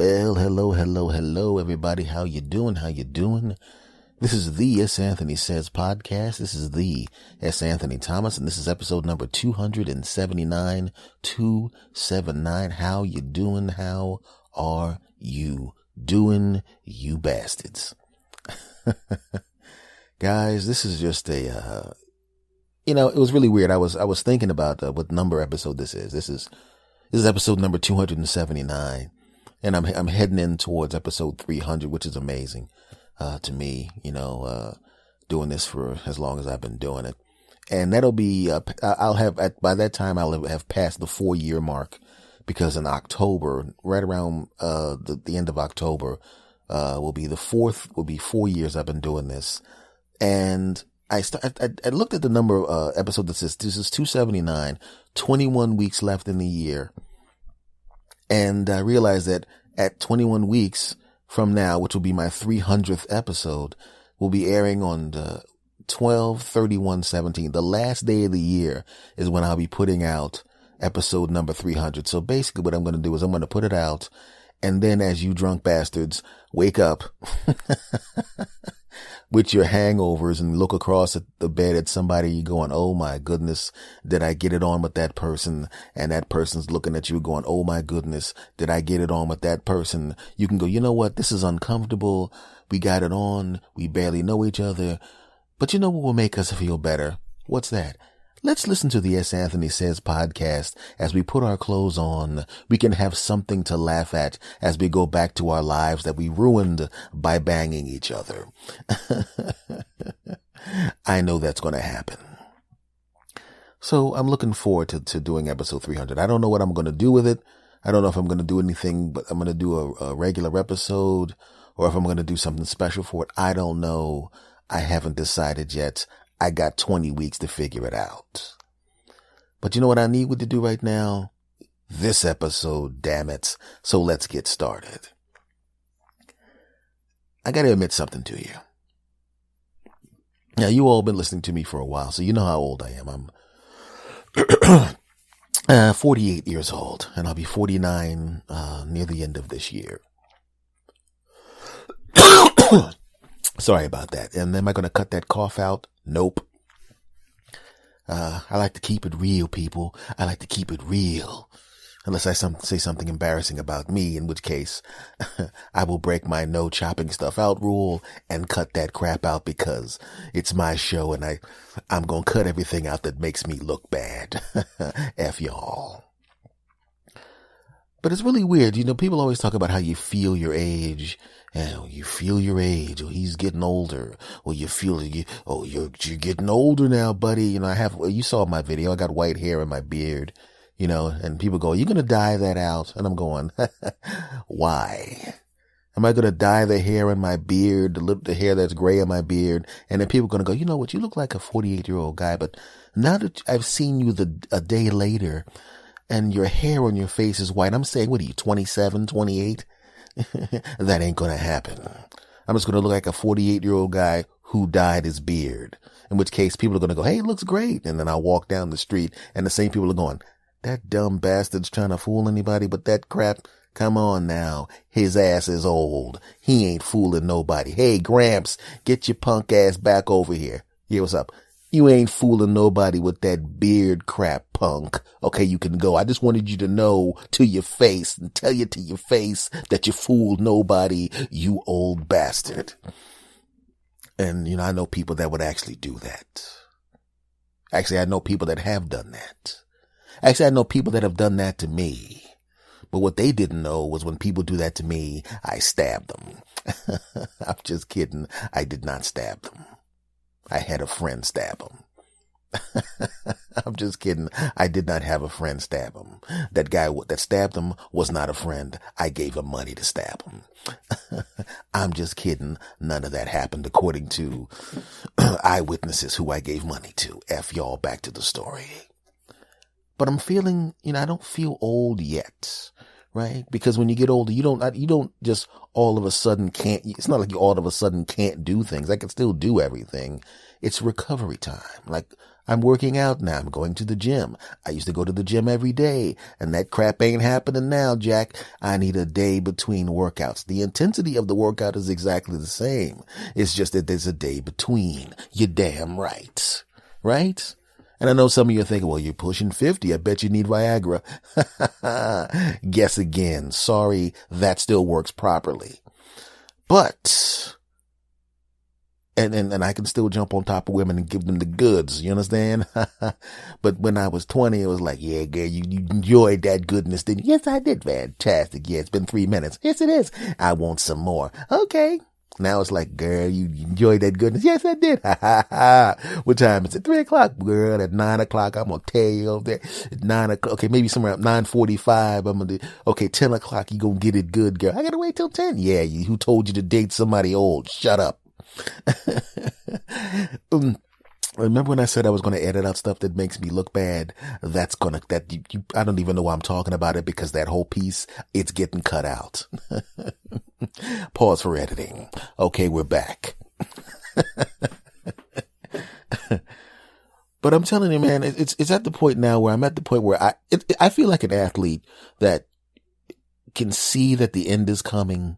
Well, hello, everybody. How you doing? This is the S. Anthony Says podcast. This is the S. Anthony Thomas, and this is episode number 279, 279. How you doing? How are you doing, you bastards? Guys, this is just it was really weird. I was thinking about what number episode this is. This is episode number 279. And I'm heading in towards episode 300, which is amazing, to me, doing this for as long as I've been doing it. And that'll be, by that time, I'll have passed the 4-year mark, because in October, right around, the end of October, will be 4 years I've been doing this. And I looked at the number of, episode that says this is 279, 21 weeks left in the year. And I realized that at 21 weeks from now, which will be my 300th episode, will be airing on 12/31/17. The last day of the year is when I'll be putting out episode number 300. So basically what I'm going to do is I'm going to put it out, and then as you drunk bastards wake up with your hangovers and look across at the bed at somebody going, oh my goodness, did I get it on with that person? And that person's looking at you going, oh my goodness, did I get it on with that person? You can go, you know what? This is uncomfortable. We got it on. We barely know each other. But you know what will make us feel better? What's that? Let's listen to the S. Anthony Says podcast. As we put our clothes on, we can have something to laugh at as we go back to our lives that we ruined by banging each other. I know that's going to happen. So I'm looking forward to doing episode 300. I don't know what I'm going to do with it. I don't know if I'm going to do anything, but I'm going to do a regular episode, or if I'm going to do something special for it. I don't know. I haven't decided yet. I got 20 weeks to figure it out. But you know what I need to do right now? This episode, damn it. So let's get started. I got to admit something to you. Now, you all been listening to me for a while, so you know how old I am. I'm 48 years old, and I'll be 49 near the end of this year. Sorry about that. And am I going to cut that cough out? Nope. I like to keep it real, people. I like to keep it real. Unless I say something embarrassing about me, in which case I will break my no chopping stuff out rule and cut that crap out, because it's my show and I'm going to cut everything out that makes me look bad. F y'all. But it's really weird. People always talk about how you feel your age. You feel your age, or he's getting older, or you feel you're getting older now, buddy. You saw my video. I got white hair in my beard, and people go, are you going to dye that out? And I'm going, why? Am I going to dye the hair in my beard, the hair that's gray in my beard? And then people are going to go, you know what? You look like a 48-year-old guy, but now that I've seen you a day later and your hair on your face is white, I'm saying, what are you, 27, 28? That ain't gonna happen. I'm just gonna look like a 48-year-old guy who dyed his beard. In which case, people are gonna go, hey, it looks great. And then I'll walk down the street, and the same people are going, that dumb bastard's trying to fool anybody, but that crap, come on now. His ass is old. He ain't fooling nobody. Hey, Gramps, get your punk ass back over here. Yeah, what's up? You ain't fooling nobody with that beard crap, punk. Okay, you can go. I just wanted you to know to your face and tell you to your face that you fooled nobody, you old bastard. And, I know people that would actually do that. Actually, I know people that have done that. Actually, I know people that have done that to me. But what they didn't know was when people do that to me, I stab them. I'm just kidding. I did not stab them. I had a friend stab him. I'm just kidding. I did not have a friend stab him. That guy that stabbed him was not a friend. I gave him money to stab him. I'm just kidding. None of that happened according to eyewitnesses who I gave money to. F y'all, back to the story. But I'm feeling, I don't feel old yet. Right? Because when you get older, you don't just all of a sudden it's not like you all of a sudden can't do things. I can still do everything. It's recovery time. Like I'm working out now. I'm going to the gym. I used to go to the gym every day, and that crap ain't happening now, Jack. I need a day between workouts. The intensity of the workout is exactly the same. It's just that there's a day between. You're damn right. Right? And I know some of you are thinking, well, you're pushing 50. I bet you need Viagra. Guess again. Sorry, that still works properly. But... And I can still jump on top of women and give them the goods. You understand? But when I was 20, it was like, yeah, girl, you enjoyed that goodness, didn't you? Yes, I did. Fantastic. Yeah, it's been 3 minutes. Yes, it is. I want some more. Okay. Now it's like, girl, you enjoyed that goodness. Yes, I did. What time is it? 3 o'clock. Girl, at 9 o'clock, I'm going to tell you over there. At 9 o'clock. Okay, maybe somewhere at 9:45. I'm going to, okay, 10 o'clock, you going to get it good, girl. I got to wait till 10. Yeah, who told you to date somebody old? Shut up. Remember when I said I was going to edit out stuff that makes me look bad? I don't even know why I'm talking about it, because that whole piece, it's getting cut out. Pause for editing. Okay, we're back. But I'm telling you, man, it's at the point now where I'm at the point where I feel like an athlete that can see that the end is coming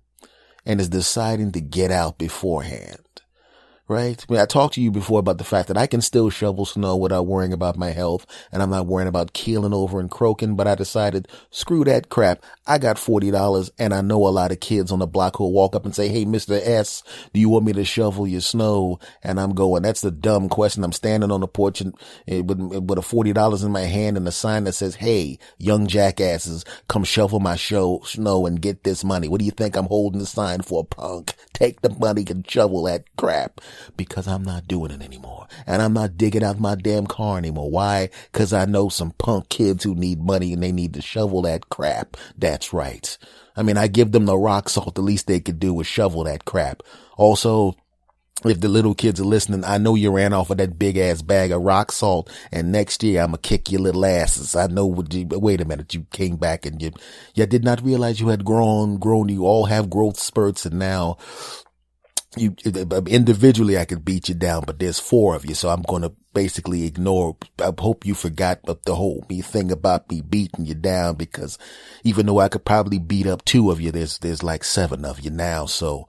and is deciding to get out beforehand. Right? I mean, I talked to you before about the fact that I can still shovel snow without worrying about my health, and I'm not worrying about keeling over and croaking, but I decided, screw that crap. I got $40, and I know a lot of kids on the block who'll walk up and say, hey, Mr. S, do you want me to shovel your snow? And I'm going, that's the dumb question. I'm standing on the porch with a $40 in my hand and a sign that says, hey, young jackasses, come shovel my snow and get this money. What do you think I'm holding the sign for, punk? Take the money and shovel that crap. Because I'm not doing it anymore. And I'm not digging out my damn car anymore. Why? Because I know some punk kids who need money and they need to shovel that crap. That's right. I mean, I give them the rock salt. The least they could do is shovel that crap. Also, if the little kids are listening, I know you ran off of that big ass bag of rock salt, and next year I'm gonna kick your little asses. I know wait a minute, you came back and you did not realize you had grown. You all have growth spurts, and now you individually I could beat you down, but there's 4 of you, so I'm going to basically ignore. I hope you forgot the whole thing about me beating you down, because even though I could probably beat up 2 of you, there's like 7 of you now, so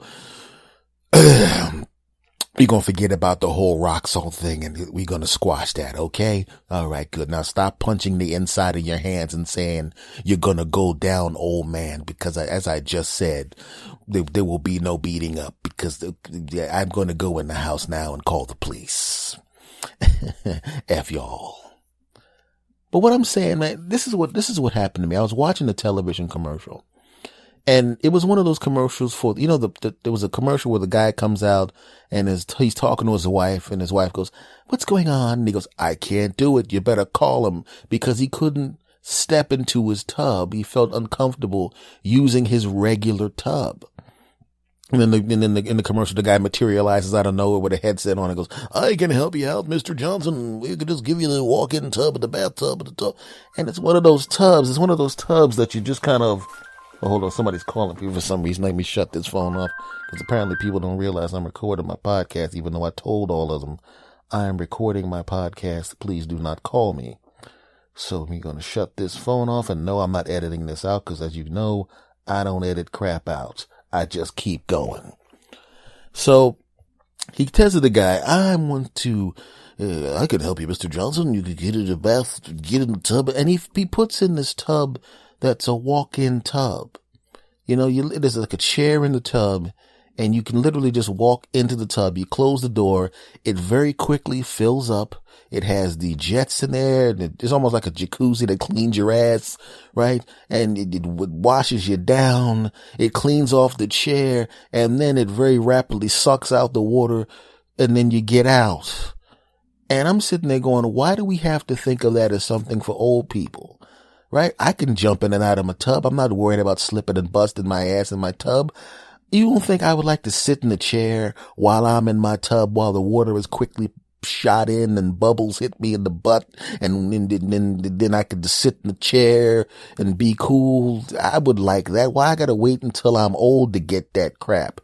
we're going to forget about the whole rock salt thing, and we're going to squash that, okay? All right, good. Now stop punching the inside of your hands and saying you're going to go down, old man, because as I just said, there will be no beating up, because I'm going to go in the house now and call the police. F y'all. But what I'm saying, man, this is what happened to me. I was watching a television commercial. And it was one of those commercials for, there was a commercial where the guy comes out and he's talking to his wife, and his wife goes, what's going on? And he goes, I can't do it. You better call him, because he couldn't step into his tub. He felt uncomfortable using his regular tub. And then in the commercial, the guy materializes out of nowhere with a headset on and goes, I can help you out, Mr. Johnson. We could just give you the walk-in tub, the bathtub, the tub. And it's one of those tubs. It's one of those tubs that you just kind of, oh, hold on, somebody's calling me for some reason. Let me shut this phone off, because apparently people don't realize I'm recording my podcast, even though I told all of them I am recording my podcast. Please do not call me. So we're going to shut this phone off, and no, I'm not editing this out, because as you know, I don't edit crap out. I just keep going. So he tells the guy, I can help you, Mr. Johnson. You could get in the bath, get in the tub. And he puts in this tub that's a walk-in tub. There's like a chair in the tub, and you can literally just walk into the tub. You close the door. It very quickly fills up. It has the jets in there. It's almost like a jacuzzi that cleans your ass, right? And it washes you down. It cleans off the chair, and then it very rapidly sucks out the water, and then you get out. And I'm sitting there going, why do we have to think of that as something for old people? Right? I can jump in and out of my tub. I'm not worried about slipping and busting my ass in my tub. You don't think I would like to sit in the chair while I'm in my tub, while the water is quickly shot in and bubbles hit me in the butt, and then I could just sit in the chair and be cool? I would like that. Why I gotta wait until I'm old to get that crap?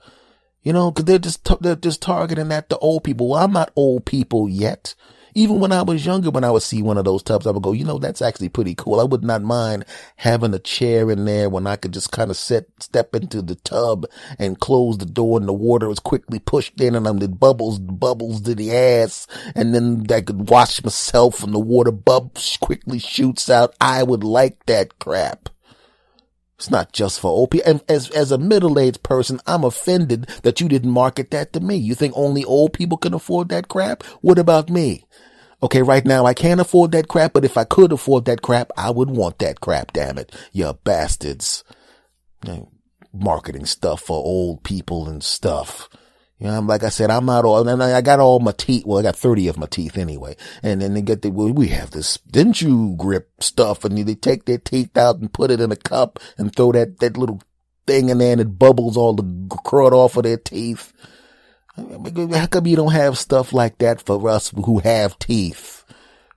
Cause they're just targeting that to old people. Well, I'm not old people yet. Even when I was younger, when I would see one of those tubs, I would go, that's actually pretty cool. I would not mind having a chair in there when I could just kind of step into the tub and close the door and the water was quickly pushed in and the bubbles to the ass. And then I could wash myself and the water quickly shoots out. I would like that crap. It's not just for old people. And as a middle-aged person, I'm offended that you didn't market that to me. You think only old people can afford that crap? What about me? Okay, right now I can't afford that crap, but if I could afford that crap, I would want that crap, damn it. You bastards. Marketing stuff for old people and stuff. Like I said, I'm not old, and I got all my teeth. Well, I got 30 of my teeth anyway. And then they get we have this denture grip stuff, and they take their teeth out and put it in a cup and throw that little thing in there and it bubbles all the crud off of their teeth. How come you don't have stuff like that for us who have teeth?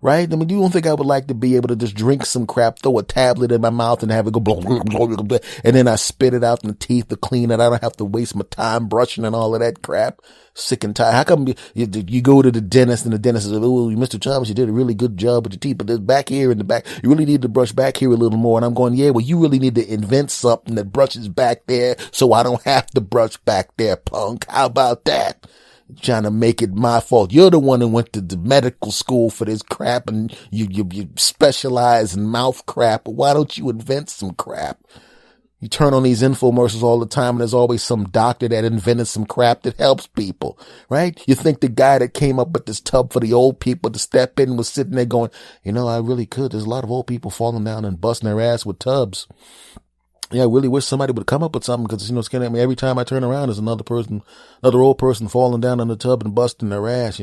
Right? I mean, you don't think I would like to be able to just drink some crap, throw a tablet in my mouth and have it go blah, blah, blah, blah, blah, and then I spit it out in the teeth to clean it. I don't have to waste my time brushing and all of that crap. Sick and tired. How come you go to the dentist and the dentist says, oh, Mr. Thomas, you did a really good job with your teeth, but there's back here in the back, you really need to brush back here a little more. And I'm going, yeah, well, you really need to invent something that brushes back there so I don't have to brush back there, punk. How about that? Trying to make it my fault. You're the one that went to the medical school for this crap and you specialize in mouth crap. Why don't you invent some crap? You turn on these infomercials all the time and there's always some doctor that invented some crap that helps people, right? You think the guy that came up with this tub for the old people to step in was sitting there going, I really could. There's a lot of old people falling down and busting their ass with tubs. Yeah, I really wish somebody would come up with something because, it's scaring me. Every time I turn around, there's another old person falling down in the tub and busting their ass,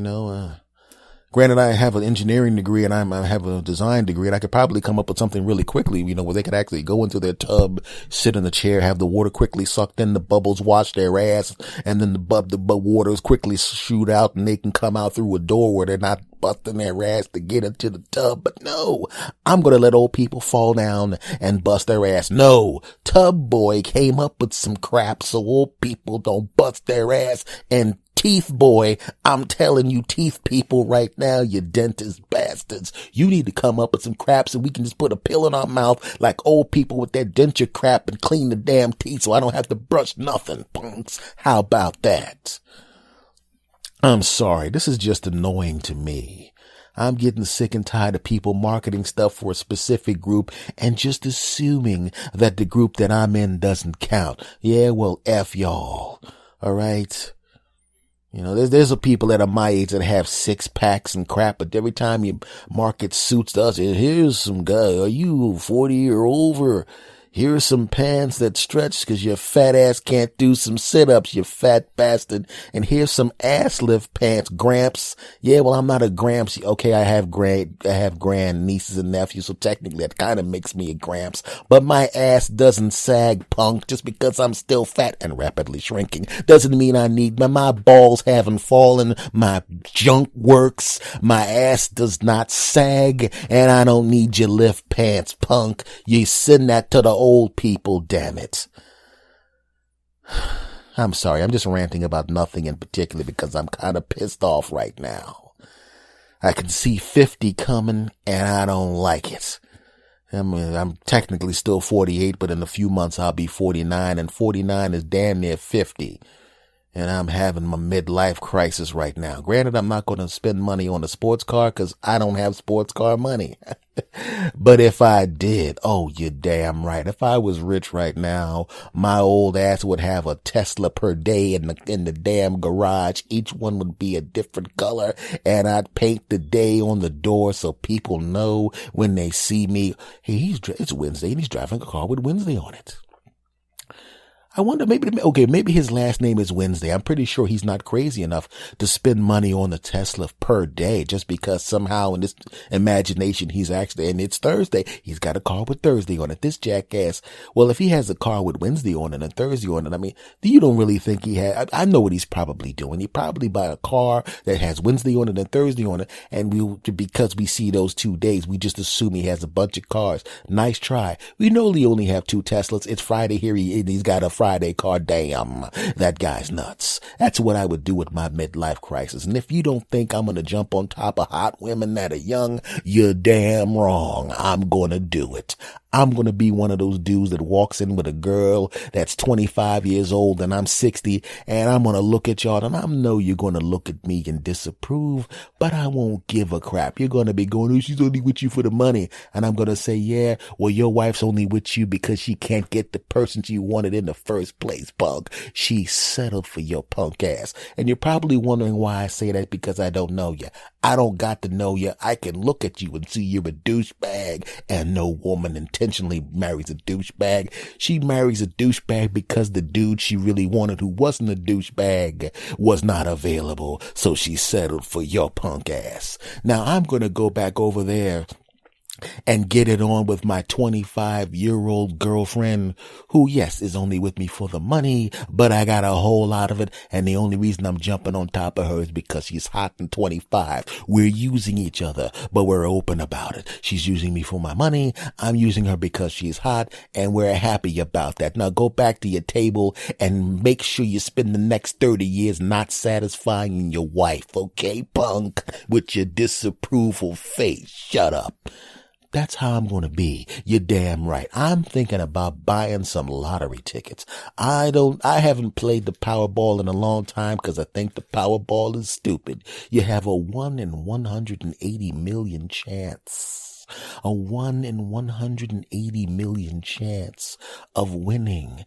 Granted, I have an engineering degree and I have a design degree and I could probably come up with something really quickly, where they could actually go into their tub, sit in the chair, have the water quickly sucked in, the bubbles wash their ass, and then the waters quickly shoot out and they can come out through a door where they're not busting their ass to get into the tub. But no, I'm going to let old people fall down and bust their ass. No, Tub Boy came up with some crap so old people don't bust their ass. And Teeth Boy, I'm telling you, teeth people right now, you dentist bastards, you need to come up with some crap so we can just put a pill in our mouth like old people with their denture crap and clean the damn teeth so I don't have to brush nothing, punks. How about that? I'm sorry, this is just annoying to me. I'm getting sick and tired of people marketing stuff for a specific group and just assuming that the group that I'm in doesn't count. Yeah, well, F y'all. All right? There's people that are my age that have 6-packs and crap, but every time you market suits to us, here's some guy, are you 40 or over? Here's some pants that stretch because your fat ass can't do some sit-ups, you fat bastard. And here's some ass lift pants, Gramps. Yeah, well, I'm not a Gramps. Okay, I have grand nieces and nephews, so technically that kind of makes me a Gramps. But my ass doesn't sag, punk. Just because I'm still fat and rapidly shrinking doesn't mean I need my balls haven't fallen, my junk works, my ass does not sag, and I don't need your lift pants, punk. You send that to the old people, damn it. I'm sorry, I'm just ranting about nothing in particular because I'm kind of pissed off right now. I can see 50 coming and I don't like it. I'm technically still 48, but in a few months I'll be 49, and 49 is damn near 50. And I'm having my midlife crisis right now. Granted, I'm not going to spend money on a sports car because I don't have sports car money. But if I did, oh, you're damn right. If I was rich right now, my old ass would have a Tesla per day in the damn garage. Each one would be a different color, and I'd paint the day on the door so people know when they see me, hey, it's Wednesday and he's driving a car with Wednesday on it. I wonder, maybe his last name is Wednesday. I'm pretty sure he's not crazy enough to spend money on the Tesla per day just because somehow in this imagination and it's Thursday. He's got a car with Thursday on it. This jackass. Well, if he has a car with Wednesday on it and Thursday on it, I mean, you don't really think he had, I know what he's probably doing. He probably buy a car that has Wednesday on it and Thursday on it. And because we see those 2 days, we just assume he has a bunch of cars. Nice try. We know he only have 2 Teslas. It's Friday here. He's got a Friday car. Damn, that guy's nuts. That's what I would do with my midlife crisis. And if you don't think I'm going to jump on top of hot women that are young, you're damn wrong. I'm going to do it. I'm going to be one of those dudes that walks in with a girl that's 25 years old and I'm 60, and I'm going to look at y'all, and I know you're going to look at me and disapprove, but I won't give a crap. You're going to be going, oh, she's only with you for the money. And I'm going to say, yeah, well, your wife's only with you because she can't get the person she wanted in the first place, punk. She settled for your punk ass. And you're probably wondering why I say that, because I don't know you. I don't got to know you. I can look at you and see you're a douchebag, and no woman intentionally marries a douchebag. She marries a douchebag because the dude she really wanted, who wasn't a douchebag, was not available. So she settled for your punk ass. Now I'm going to go back over there and get it on with my 25-year-old girlfriend who, yes, is only with me for the money, but I got a whole lot of it. And the only reason I'm jumping on top of her is because she's hot and 25. We're using each other, but we're open about it. She's using me for my money. I'm using her because she's hot, and we're happy about that. Now go back to your table and make sure you spend the next 30 years not satisfying your wife, okay, punk? With your disapproval face. Shut up. That's how I'm going to be. You're damn right. I'm thinking about buying some lottery tickets. I haven't played the Powerball in a long time because I think the Powerball is stupid. You have a 1 in 180 million chance. A 1 in 180 million chance of winning.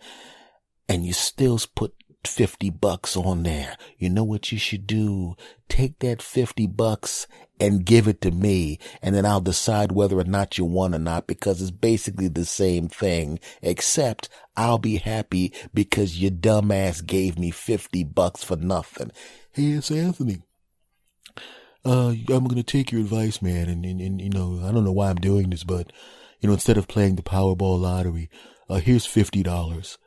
And you still put $50 on there. You know what you should do? Take that $50 and give it to me, and then I'll decide whether or not you won or not, because it's basically the same thing, except I'll be happy because your dumbass gave me $50 for nothing. Hey, it's Anthony. I'm going to take your advice, man. And, you know, I don't know why I'm doing this, but, you know, instead of playing the Powerball lottery, here's $50.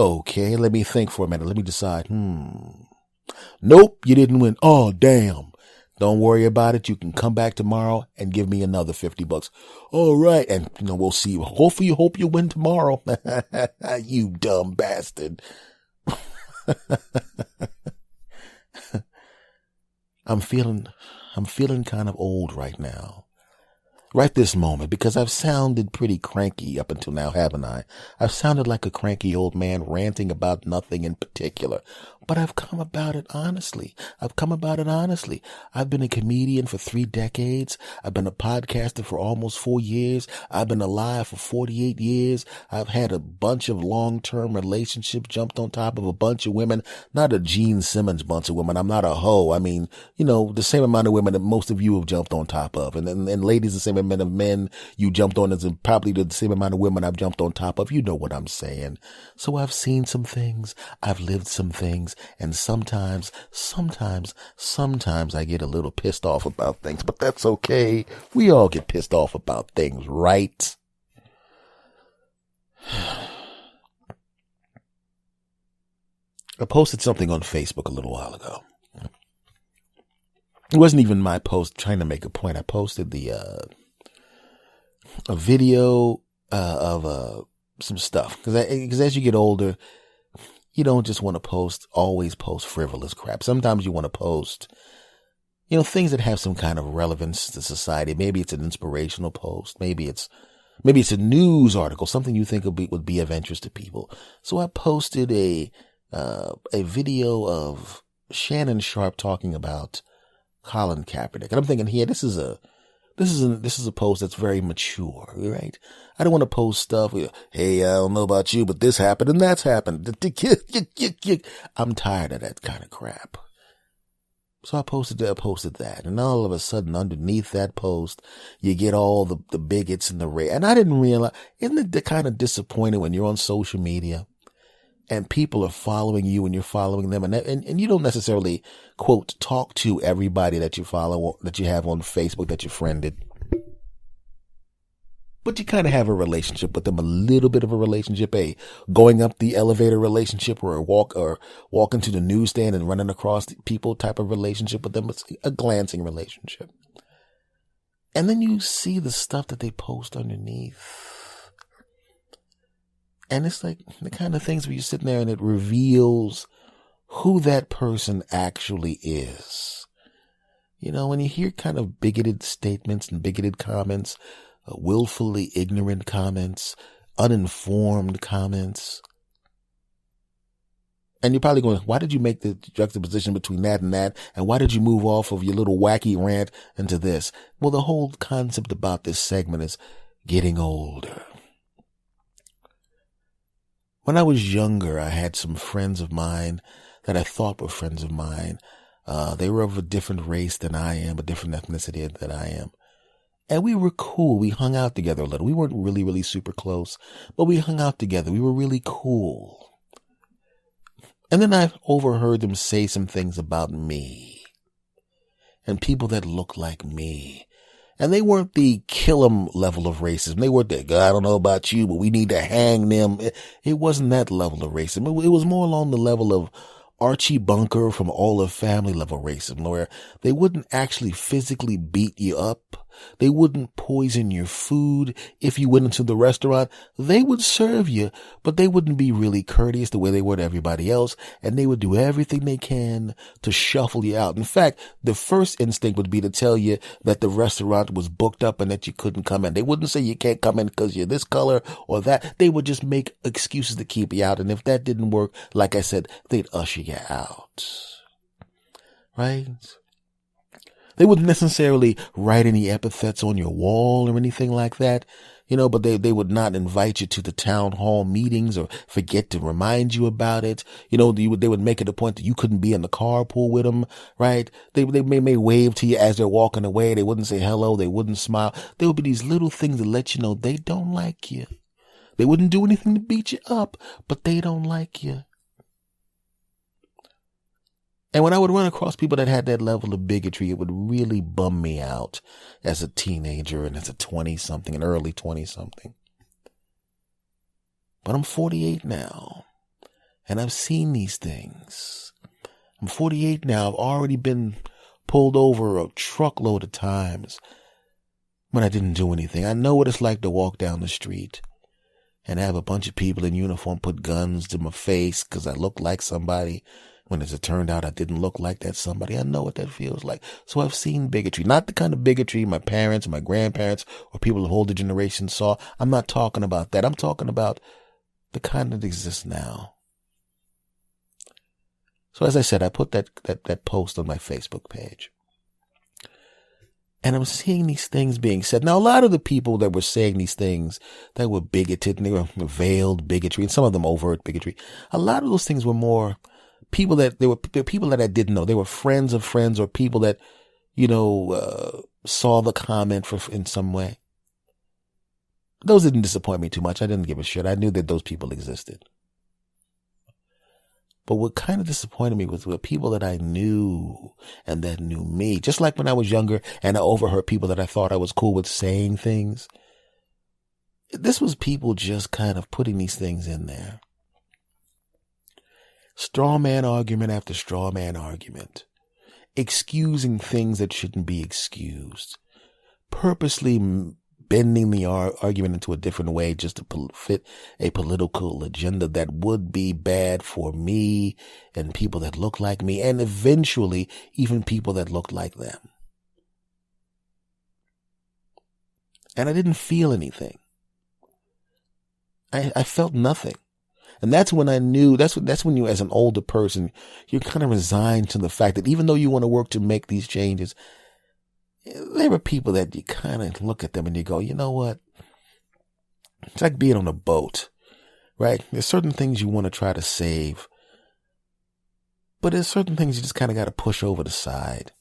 Okay, let me think for a minute. Let me decide. Nope, you didn't win. Oh, damn. Don't worry about it. You can come back tomorrow and give me another $50. All right. And, you know, we'll see. Hopefully you hope you win tomorrow. You dumb bastard. I'm feeling kind of old right now. Right this moment, because I've sounded pretty cranky up until now, haven't I? I've sounded like a cranky old man ranting about nothing in particular. But I've come about it honestly. I've been a comedian for 3 decades. I've been a podcaster for almost 4 years. I've been alive for 48 years. I've had a bunch of long-term relationships, jumped on top of a bunch of women. Not a Gene Simmons bunch of women. I'm not a hoe. I mean, you know, the same amount of women that most of you have jumped on top of. And ladies, the same amount of men you jumped on is probably the same amount of women I've jumped on top of. You know what I'm saying. So I've seen some things. I've lived some things. And sometimes I get a little pissed off about things, but that's okay. We all get pissed off about things, right? I posted something on Facebook a little while ago. It wasn't even my post trying to make a point. I posted a video of some stuff, because as you get older, you don't just want to always post frivolous crap. Sometimes you want to post, you know, things that have some kind of relevance to society. Maybe it's an inspirational post. Maybe it's a news article, something you think would be of interest to people. So I posted a video of Shannon Sharp talking about Colin Kaepernick. And I'm thinking here, this is a post that's very mature, right? I don't want to post stuff with, hey, I don't know about you, but this happened and that's happened. I'm tired of that kind of crap. So I posted that. And all of a sudden, underneath that post, you get all the bigots and and I didn't realize, isn't it kind of disappointing when you're on social media and people are following you and you're following them, and you don't necessarily, quote, talk to everybody that you follow, that you have on Facebook, that you friended, but you kind of have a relationship with them, a little bit of a relationship, going up the elevator relationship, or walking to the newsstand and running across people type of relationship with them. It's a glancing relationship. And then you see the stuff that they post underneath. And it's like the kind of things where you're sitting there and it reveals who that person actually is. You know, when you hear kind of bigoted statements and bigoted comments, willfully ignorant comments, uninformed comments, and you're probably going, why did you make the juxtaposition between that and that? And why did you move off of your little wacky rant into this? Well, the whole concept about this segment is getting older. When I was younger, I had some friends of mine that I thought were friends of mine. They were of a different race than I am, a different ethnicity than I am. And we were cool. We hung out together a little. We weren't really, really super close, but we hung out together. We were really cool. And then I overheard them say some things about me and people that look like me. And they weren't the kill 'em level of racism. They weren't the, I don't know about you, but we need to hang them. It wasn't that level of racism. It was more along the level of Archie Bunker from All the Family level racism, where they wouldn't actually physically beat you up. They wouldn't poison your food. If you went into the restaurant, they would serve you, but they wouldn't be really courteous the way they were to everybody else. And they would do everything they can to shuffle you out. In fact, the first instinct would be to tell you that the restaurant was booked up and that you couldn't come in. They wouldn't say you can't come in because you're this color or that. They would just make excuses to keep you out. And if that didn't work, like I said, they'd usher you out. Right? They wouldn't necessarily write any epithets on your wall or anything like that, you know, but they would not invite you to the town hall meetings or forget to remind you about it. You know, they would make it a point that you couldn't be in the carpool with them, right? They may wave to you as they're walking away. They wouldn't say hello. They wouldn't smile. There would be these little things that let you know they don't like you. They wouldn't do anything to beat you up, but they don't like you. And when I would run across people that had that level of bigotry, it would really bum me out as a teenager and as a 20-something, an early 20-something. But I'm 48 now, and I've seen these things. I'm 48 now. I've already been pulled over a truckload of times when I didn't do anything. I know what it's like to walk down the street and have a bunch of people in uniform put guns to my face because I look like somebody. When as it turned out, I didn't look like that somebody. I know what that feels like. So I've seen bigotry, not the kind of bigotry my parents, my grandparents, or people of older generations saw. I'm not talking about that. I'm talking about the kind that exists now. So as I said, I put that post on my Facebook page. And I'm seeing these things being said. Now, a lot of the people that were saying these things that were bigoted, and they were veiled bigotry, and some of them overt bigotry, a lot of those things were more people that they were people that I didn't know. They were friends of friends or people that, you know, saw the comment in some way. Those didn't disappoint me too much. I didn't give a shit. I knew that those people existed. But what kind of disappointed me was the people that I knew and that knew me. Just like when I was younger and I overheard people that I thought I was cool with saying things. This was people just kind of putting these things in there. Straw man argument after straw man argument. Excusing things that shouldn't be excused. Purposely bending the argument into a different way just to fit a political agenda that would be bad for me and people that look like me, and eventually even people that look like them. And I didn't feel anything. I felt nothing. And that's when I knew, that's when you, as an older person, you're kind of resigned to the fact that even though you want to work to make these changes, there are people that you kind of look at them and you go, you know what? It's like being on a boat, right? There's certain things you want to try to save, but there's certain things you just kind of got to push over the side,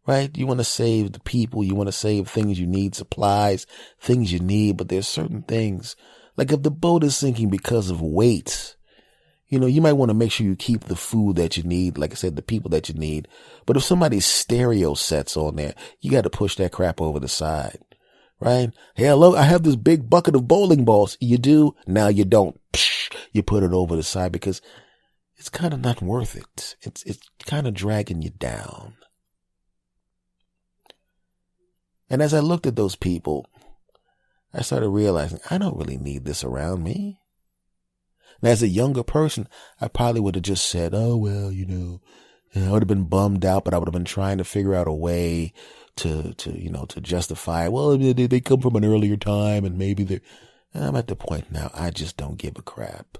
right? You want to save the people. You want to save things you need, supplies, things you need, but there's certain things. Like if the boat is sinking because of weight, you know, you might want to make sure you keep the food that you need. Like I said, the people that you need. But if somebody's stereo sets on there, you got to push that crap over the side, right? Hey, look, I have this big bucket of bowling balls. You do? Now you don't. You put it over the side because it's kind of not worth it. It's kind of dragging you down. And as I looked at those people, I started realizing I don't really need this around me. And as a younger person, I probably would have just said, oh, well, I would have been bummed out, but I would have been trying to figure out a way to justify, well, they come from an earlier time and maybe I'm at the point now, I just don't give a crap.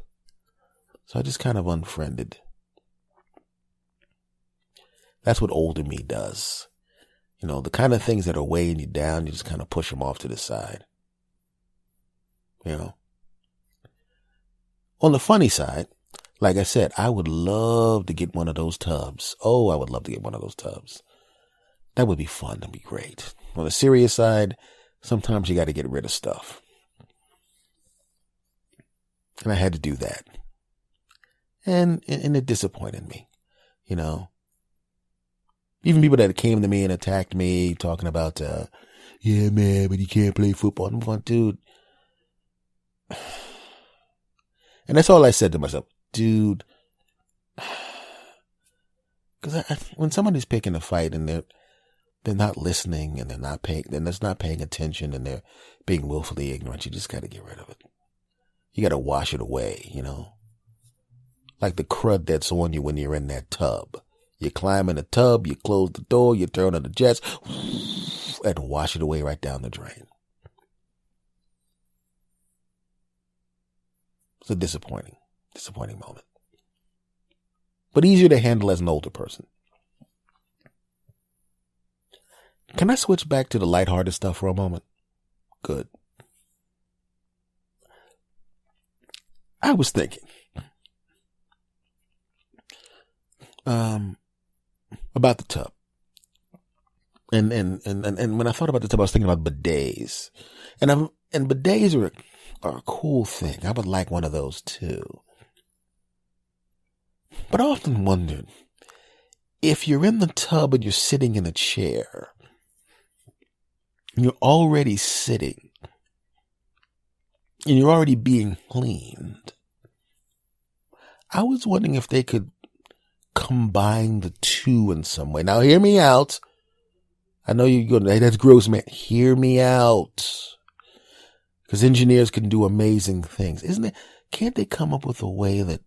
So I just kind of unfriended. That's what older me does. The kind of things that are weighing you down, you just kind of push them off to the side. On the funny side, like I said, I would love to get one of those tubs. Oh, I would love to get one of those tubs. That would be fun. That'd be great. On the serious side, sometimes you got to get rid of stuff. And I had to do that. And it disappointed me, Even people that came to me and attacked me, talking about, yeah, man, but you can't play football. I'm going, dude. And that's all I said to myself, dude. Because when somebody's picking a fight and they're not listening and they're not paying attention and they're being willfully ignorant, you just got to get rid of it. You got to wash it away, Like the crud that's on you when you're in that tub. You climb in the tub, you close the door, you turn on the jets, and wash it away right down the drain. It's a disappointing moment. But easier to handle as an older person. Can I switch back to the lighthearted stuff for a moment? Good. I was thinking about the tub. And when I thought about the tub, I was thinking about bidets. And bidets are a cool thing. I would like one of those too. But I often wondered, if you're in the tub and you're sitting in a chair, and you're already sitting, and you're already being cleaned, I was wondering if they could combine the two in some way. Now, hear me out. I know you're going, hey, that's gross, man. Hear me out. Because engineers can do amazing things. Isn't it? Can't they come up with a way that,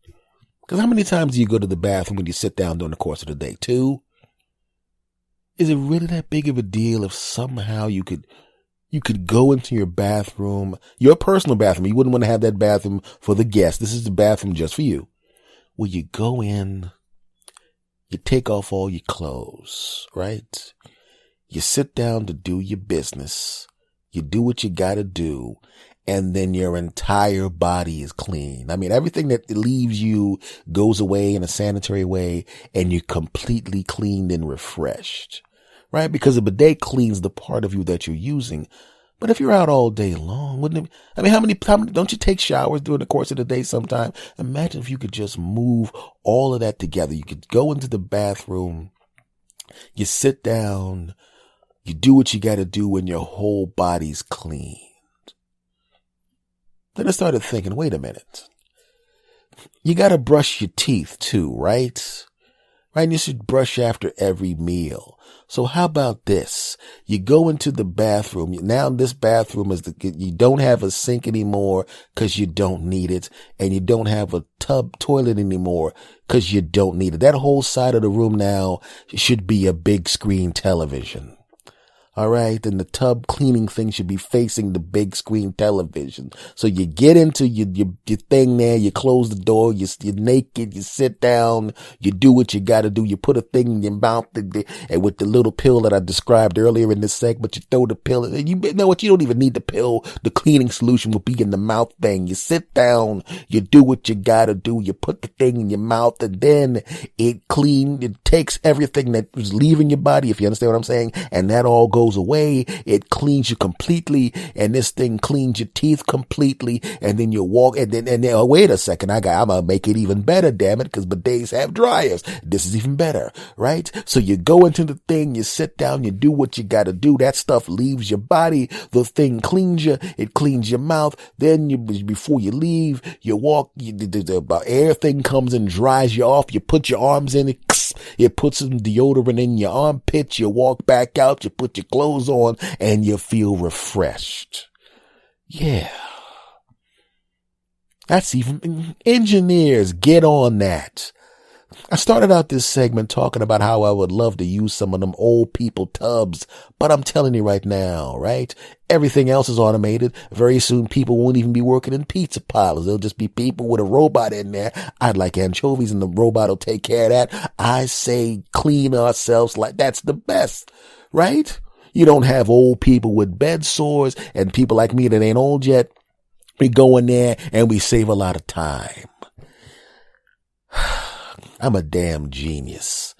because how many times do you go to the bathroom when you sit down during the course of the day? 2? Is it really that big of a deal if somehow you could go into your bathroom, your personal bathroom? You wouldn't want to have that bathroom for the guests. This is the bathroom just for you. Where you go in, you take off all your clothes, right? You sit down to do your business. You do what you gotta do. And then your entire body is clean. I mean, everything that leaves you goes away in a sanitary way and you're completely cleaned and refreshed, right? Because a bidet cleans the part of you that you're using. But if you're out all day long, wouldn't it? I mean, how many, don't you take showers during the course of the day sometime? Imagine if you could just move all of that together. You could go into the bathroom, you sit down, you do what you got to do when your whole body's clean. Then I started thinking, wait a minute. You got to brush your teeth too, right? Right? You should brush after every meal. So how about this? You go into the bathroom. Now this bathroom you don't have a sink anymore because you don't need it. And you don't have a toilet anymore because you don't need it. That whole side of the room now should be a big screen television. All right. And the tub cleaning thing should be facing the big screen television. So you get into your thing there. You close the door. You're naked. You sit down. You do what you got to do. You put a thing in your mouth and with the little pill that I described earlier in this segment, you throw the pill. And you know what? You don't even need the pill. The cleaning solution will be in the mouth thing. You sit down. You do what you got to do. You put the thing in your mouth and then it takes everything that was leaving your body, if you understand what I'm saying. And that all goes away. It cleans you completely, and this thing cleans your teeth completely, and then you walk, and then oh, wait a second, I'm gonna make it even better, damn it, because bidets have dryers. This is even better, right? So you go into the thing, you sit down, you do what you gotta do. That stuff leaves your body. The thing cleans you. It cleans your mouth. Then before you leave, you walk, the air thing comes and dries you off. You put your arms in it. It puts some deodorant in your armpits. You walk back out. You put your clothes on and you feel refreshed. Yeah. That's even engineers. Get on that. I started out this segment talking about how I would love to use some of them old people tubs, but I'm telling you right now, right? Everything else is automated. Very soon people won't even be working in pizza parlors. They'll just be people with a robot in there. I'd like anchovies and the robot will take care of that. I say clean ourselves like that's the best, right? You don't have old people with bed sores and people like me that ain't old yet. We go in there and we save a lot of time. I'm a damn genius.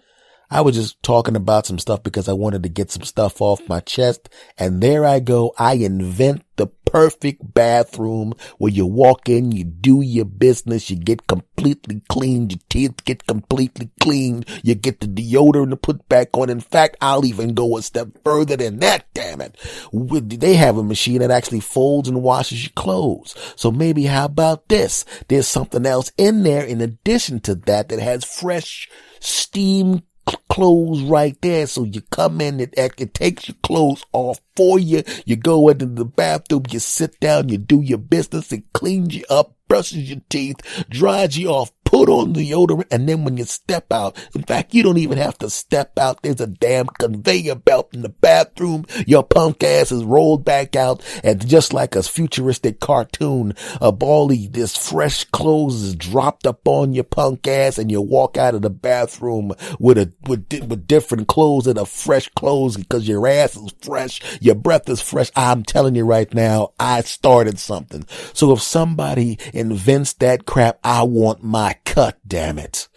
I was just talking about some stuff because I wanted to get some stuff off my chest. And there I go. I invent the perfect bathroom where you walk in, you do your business, you get completely cleaned, your teeth get completely cleaned, you get the deodorant to put back on. In fact, I'll even go a step further than that, damn it. They have a machine that actually folds and washes your clothes. So maybe how about this? There's something else in there in addition to that that has fresh steam clothes right there. So you come in, it takes your clothes off for you. You go into the bathroom, you sit down, you do your business, it cleans you up, brushes your teeth, dries you off, put on deodorant, and then when you step out, in fact, you don't even have to step out. There's a damn conveyor belt in the bathroom. Your punk ass is rolled back out, and just like a futuristic cartoon, this fresh clothes is dropped up on your punk ass, and you walk out of the bathroom with different clothes that are fresh clothes because your ass is fresh, your breath is fresh. I'm telling you right now, I started something. So if somebody invents that crap, I want my cut, damn it.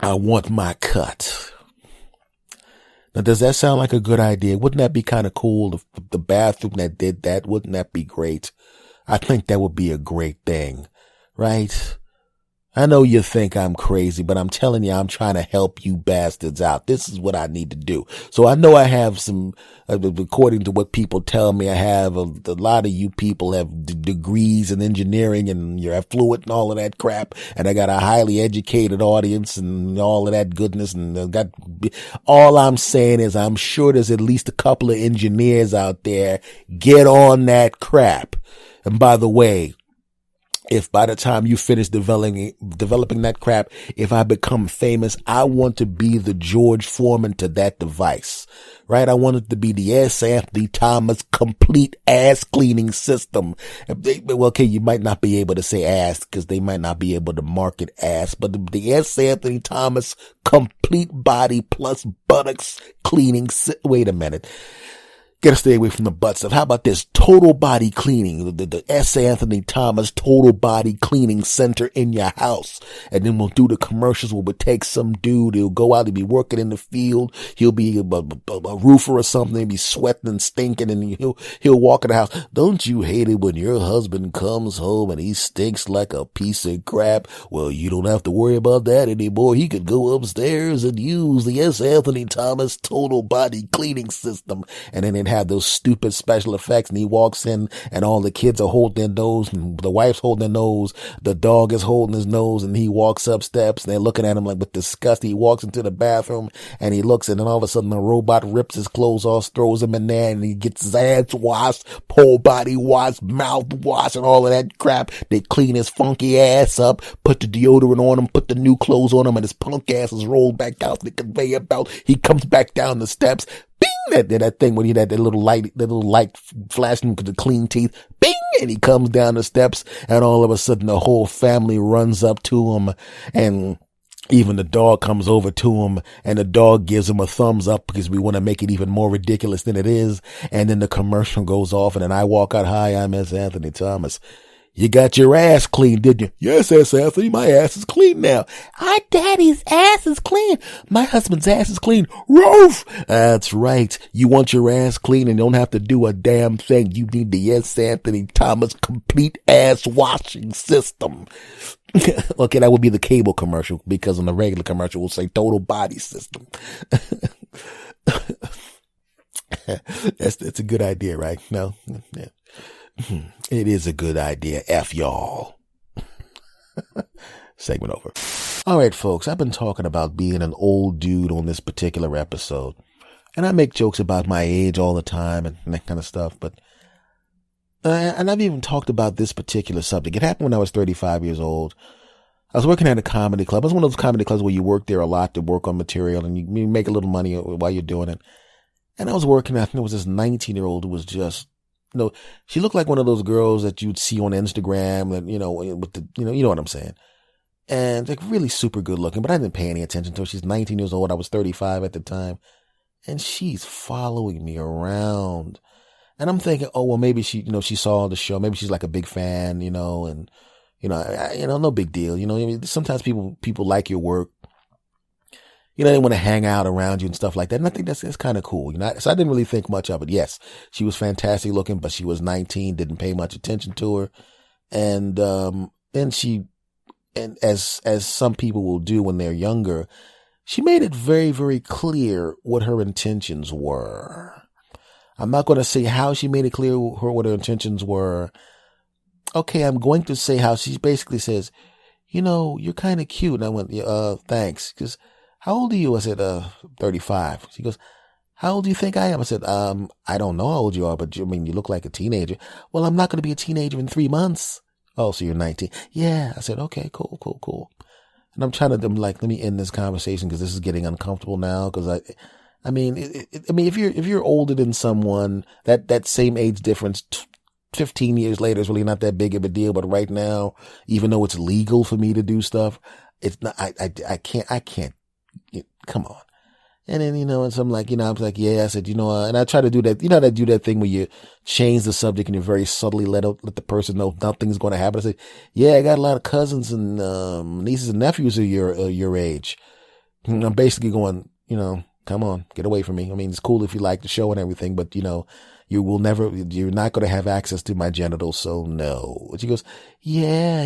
I want my cut. Now, does that sound like a good idea? Wouldn't that be kind of cool if the bathroom that did that? Wouldn't that be great? I think that would be a great thing, right? I know you think I'm crazy, but I'm telling you, I'm trying to help you bastards out. This is what I need to do. So I know I have some, according to what people tell me, I have a lot of you people have degrees in engineering and you're affluent and all of that crap. And I got a highly educated audience and all of that goodness. And all I'm saying is I'm sure there's at least a couple of engineers out there. Get on that crap. And by the way, if by the time you finish developing that crap, if I become famous, I want to be the George Foreman to that device, right? I want it to be the S. Anthony Thomas complete ass cleaning system. Okay, you might not be able to say ass because they might not be able to market ass, but the S. Anthony Thomas complete body plus buttocks cleaning. Wait a minute. Gotta stay away from the butt stuff. How about this? Total body cleaning. The S. Anthony Thomas Total Body Cleaning Center in your house. And then we'll do the commercials where we'll take some dude. He'll go out, he'll be working in the field. He'll be a roofer or something. He'll be sweating and stinking and he'll walk in the house. Don't you hate it when your husband comes home and he stinks like a piece of crap? Well, you don't have to worry about that anymore. He could go upstairs and use the S. Anthony Thomas Total Body Cleaning System. And then have those stupid special effects and he walks in and all the kids are holding their nose and the wife's holding their nose, the dog is holding his nose and he walks up steps and they're looking at him like with disgust. He walks into the bathroom and he looks and then all of a sudden the robot rips his clothes off, throws him in there and he gets his ass washed, whole body washed, mouth washed and all of that crap. They clean his funky ass up, put the deodorant on him, put the new clothes on him and his punk ass is rolled back out the conveyor belt. He comes back down the steps. Bing! That thing when he had that little light flashing with the clean teeth. Bing! And he comes down the steps and all of a sudden the whole family runs up to him and even the dog comes over to him and the dog gives him a thumbs up because we want to make it even more ridiculous than it is. And then the commercial goes off and then I walk out, hi, I'm S. Anthony Thomas. You got your ass clean, didn't you? Yes, S. Anthony, my ass is clean now. Our daddy's ass is clean. My husband's ass is clean. Roof! That's right. You want your ass clean and you don't have to do a damn thing. You need the S. Anthony Thomas complete ass washing system. Okay, that would be the cable commercial because on the regular commercial we'll say total body system. That's a good idea, right? No? Yeah. It is a good idea. F y'all. Segment over. All right, folks, I've been talking about being an old dude on this particular episode. And I make jokes about my age all the time and that kind of stuff. But And I've even talked about this particular subject. It happened when I was 35 years old. I was working at a comedy club. It was one of those comedy clubs where you work there a lot to work on material and you make a little money while you're doing it. And I was working, I think it was this 19-year-old who was just, she looked like one of those girls that you'd see on Instagram and, with the, you know what I'm saying? And like really super good looking, but I didn't pay any attention to her. She's 19 years old. I was 35 at the time. And she's following me around. And I'm thinking, oh, well, maybe she saw the show. Maybe she's like a big fan, and, no big deal. Sometimes people like your work. They want to hang out around you and stuff like that. And I think that's kind of cool. So I didn't really think much of it. Yes, she was fantastic looking, but she was 19, didn't pay much attention to her. And as some people will do when they're younger, she made it very, very clear what her intentions were. I'm not going to say how she made it clear what her intentions were. Okay, I'm going to say how she basically says, you're kind of cute. And I went, thanks. Because how old are you? I said, 35. She goes, how old do you think I am? I said, I don't know how old you are, but you look like a teenager. Well, I'm not going to be a teenager in 3 months. Oh, so you're 19. Yeah. I said, okay, cool. And I'm like, let me end this conversation because this is getting uncomfortable now. Because if you're older than someone, that same age difference, 15 years later is really not that big of a deal. But right now, even though it's legal for me to do stuff, it's not, I can't, come on. And then, and so I'm like, I was like, yeah, I said, and I try to do that, I do that thing where you change the subject and you very subtly let the person know nothing's going to happen. I say, yeah, I got a lot of cousins and, nieces and nephews of your age. And I'm basically going, come on, get away from me. It's cool if you like the show and everything, but you're not going to have access to my genitals. So no. And she goes, yeah,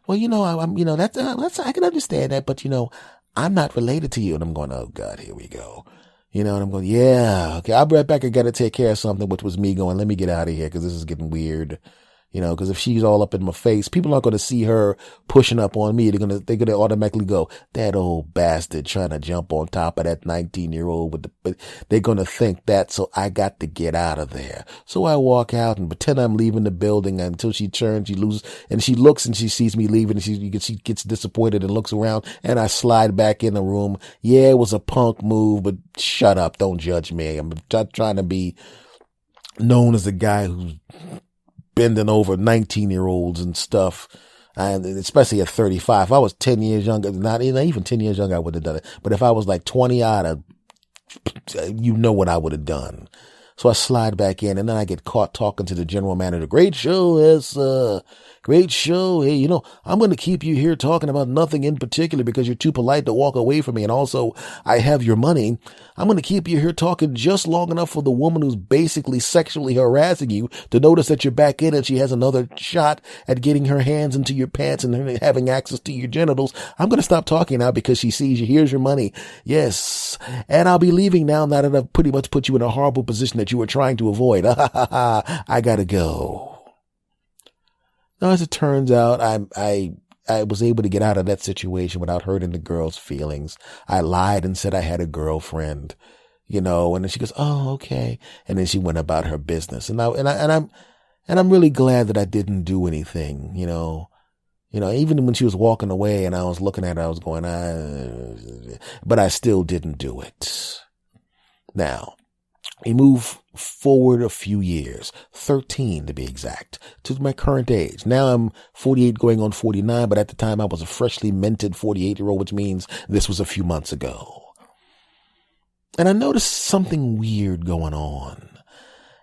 well, that's, I can understand that, but I'm not related to you. And I'm going, oh God, here we go. And I'm going, yeah, okay, I'll be right back. I got to take care of something, which was me going, let me get out of here because this is getting weird. Because if she's all up in my face, people aren't going to see her pushing up on me. They're going to automatically go, that old bastard trying to jump on top of that 19-year-old but they're going to think that. So I got to get out of there. So I walk out and pretend I'm leaving the building until she turns, she loses, and she looks and she sees me leaving and she gets disappointed and looks around and I slide back in the room. Yeah, it was a punk move, but shut up. Don't judge me. I'm not trying to be known as a guy who's bending over 19-year-olds and stuff. And especially at 35, if I was 10 years younger, not even 10 years younger, I would have done it. But if I was like 20, what I would have done. So I slide back in and then I get caught talking to the general manager. Great show, great show. Hey, I'm going to keep you here talking about nothing in particular because you're too polite to walk away from me. And also I have your money. I'm going to keep you here talking just long enough for the woman who's basically sexually harassing you to notice that you're back in and she has another shot at getting her hands into your pants and having access to your genitals. I'm going to stop talking now because she sees you. Here's your money. Yes. And I'll be leaving now that I've pretty much put you in a horrible position that you were trying to avoid. I gotta go. Now, as it turns out, I was able to get out of that situation without hurting the girl's feelings. I lied and said I had a girlfriend, and then she goes, oh, okay. And then she went about her business. And I'm really glad that I didn't do anything, even when she was walking away and I was looking at her, I was going, but I still didn't do it. Now, we move forward a few years, 13 to be exact, to my current age. Now I'm 48 going on 49, but at the time I was a freshly minted 48-year-old, which means this was a few months ago. And I noticed something weird going on.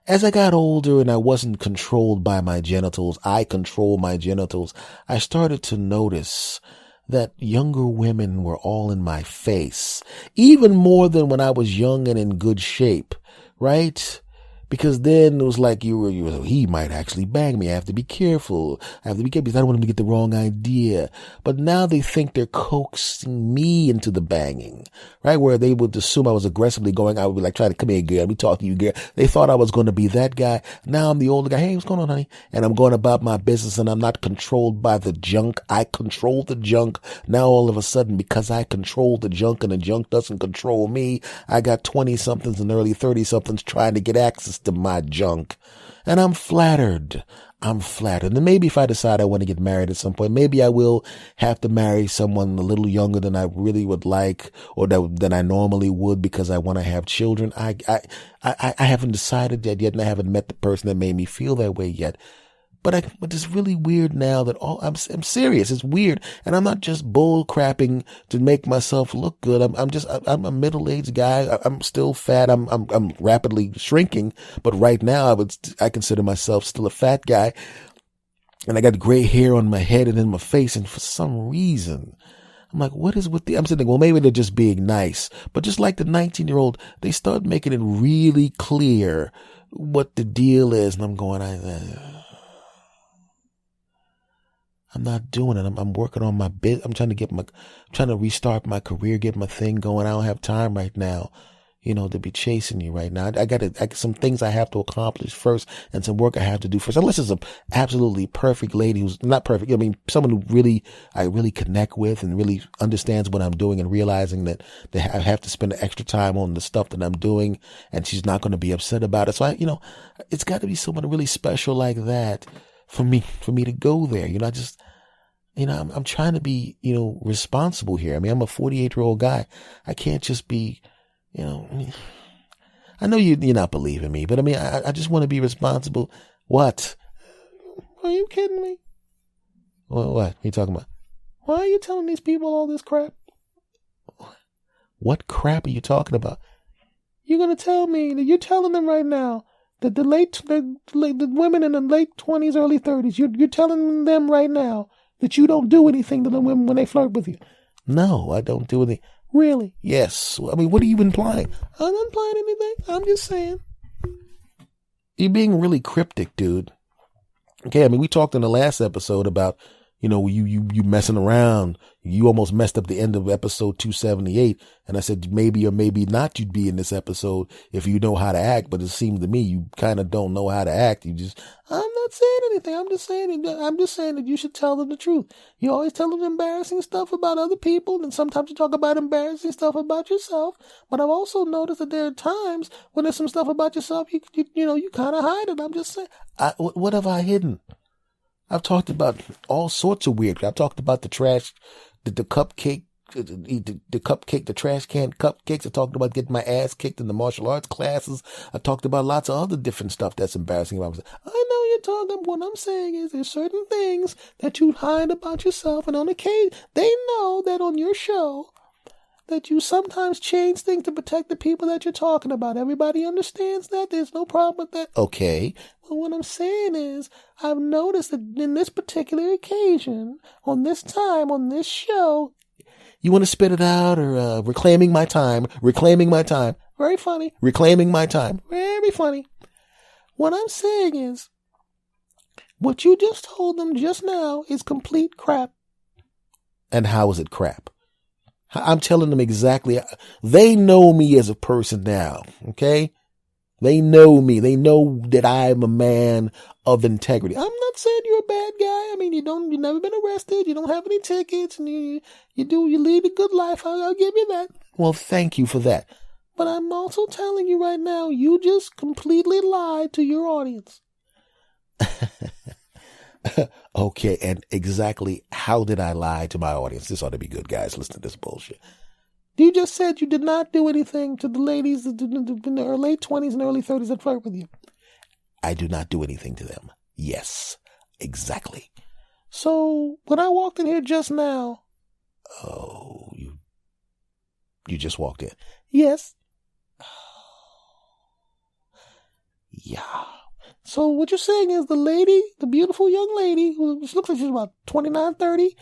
As I got older and I wasn't controlled by my genitals, I controlled my genitals, I started to notice that younger women were all in my face, even more than when I was young and in good shape, right? Because then it was like he might actually bang me. I have to be careful. Because I don't want him to get the wrong idea. But now they think they're coaxing me into the banging, right? Where they would assume I was aggressively going, I would be like, try to come here, girl. Let me talk to you, girl. They thought I was going to be that guy. Now I'm the older guy. Hey, what's going on, honey? And I'm going about my business and I'm not controlled by the junk. I control the junk. Now all of a sudden, because I control the junk and the junk doesn't control me, I got 20 somethings and early 30 somethings trying to get access access to my junk. And I'm flattered. And maybe if I decide I want to get married at some point, maybe I will have to marry someone a little younger than I really would like, or than I normally would, because I want to have children. I haven't decided that yet, and I haven't met the person that made me feel that way yet. But it's really weird now that I'm serious. It's weird. And I'm not just bull crapping to make myself look good. I'm a middle-aged guy. I'm still fat. I'm rapidly shrinking. But right now I consider myself still a fat guy. And I got gray hair on my head and in my face. And for some reason, I'm like, what is with I'm sitting, well, maybe they're just being nice. But just like the 19-year-old, they start making it really clear what the deal is. And I'm going, I'm not doing it. I'm working on my bit. I'm trying to restart my career, get my thing going. I don't have time right now, to be chasing you right now. I got some things I have to accomplish first, and some work I have to do first. Unless it's an absolutely perfect lady who's not perfect. I mean, someone who I really connect with and really understands what I'm doing, and realizing that I have to spend extra time on the stuff that I'm doing, and she's not going to be upset about it. So it's got to be someone really special like that for me to go there. I'm trying to be, responsible here. I mean, I'm a 48-year-old guy. I can't just be, I know you're not believing me, but I mean, I just want to be responsible. What? Are you kidding me? What are you talking about? Why are you telling these people all this crap? What crap are you talking about? You're going to tell me that you're telling them right now that the women in the late 20s, early 30s, you're telling them right now that you don't do anything to the women when they flirt with you. No, I don't do anything. Really? Yes. I mean, what are you implying? I'm not implying anything. I'm just saying. You're being really cryptic, dude. Okay, I mean, we talked in the last episode about, you messing around. You almost messed up the end of episode 278. And I said, maybe or maybe not you'd be in this episode if you know how to act. But it seems to me you kind of don't know how to act. I'm not saying anything. I'm just saying that you should tell them the truth. You always tell them embarrassing stuff about other people. And sometimes you talk about embarrassing stuff about yourself. But I've also noticed that there are times when there's some stuff about yourself, you kind of hide it. I'm just saying, what have I hidden? I've talked about all sorts of weird. I've talked about the trash, the cupcake, the trash can cupcakes. I talked about getting my ass kicked in the martial arts classes. I talked about lots of other different stuff that's embarrassing about myself. I know you're talking. What I'm saying is there's certain things that you hide about yourself, and on occasion, they know that on your show that you sometimes change things to protect the people that you're talking about. Everybody understands that. There's no problem with that. Okay. Well, what I'm saying is, I've noticed that in this particular occasion, on this time, on this show, you want to spit it out, or reclaiming my time. Very funny. Reclaiming my time. Very funny. What I'm saying is, what you just told them just now is complete crap. And how is it crap? I'm telling them exactly. They know me as a person now. Okay. They know me. They know that I'm a man of integrity. I'm not saying you're a bad guy. I mean, you've never been arrested. You don't have any tickets, and you lead a good life. I'll give you that. Well, thank you for that. But I'm also telling you right now, you just completely lied to your audience. Okay, and exactly how did I lie to my audience? This ought to be good, guys. Listen to this bullshit. You just said you did not do anything to the ladies in their late 20s and early 30s that flirt with you. I do not do anything to them. Yes, exactly. So when I walked in here just now... Oh, you just walked in? Yes. Yeah. So what you're saying is the beautiful young lady, who looks like she's about 29, 30.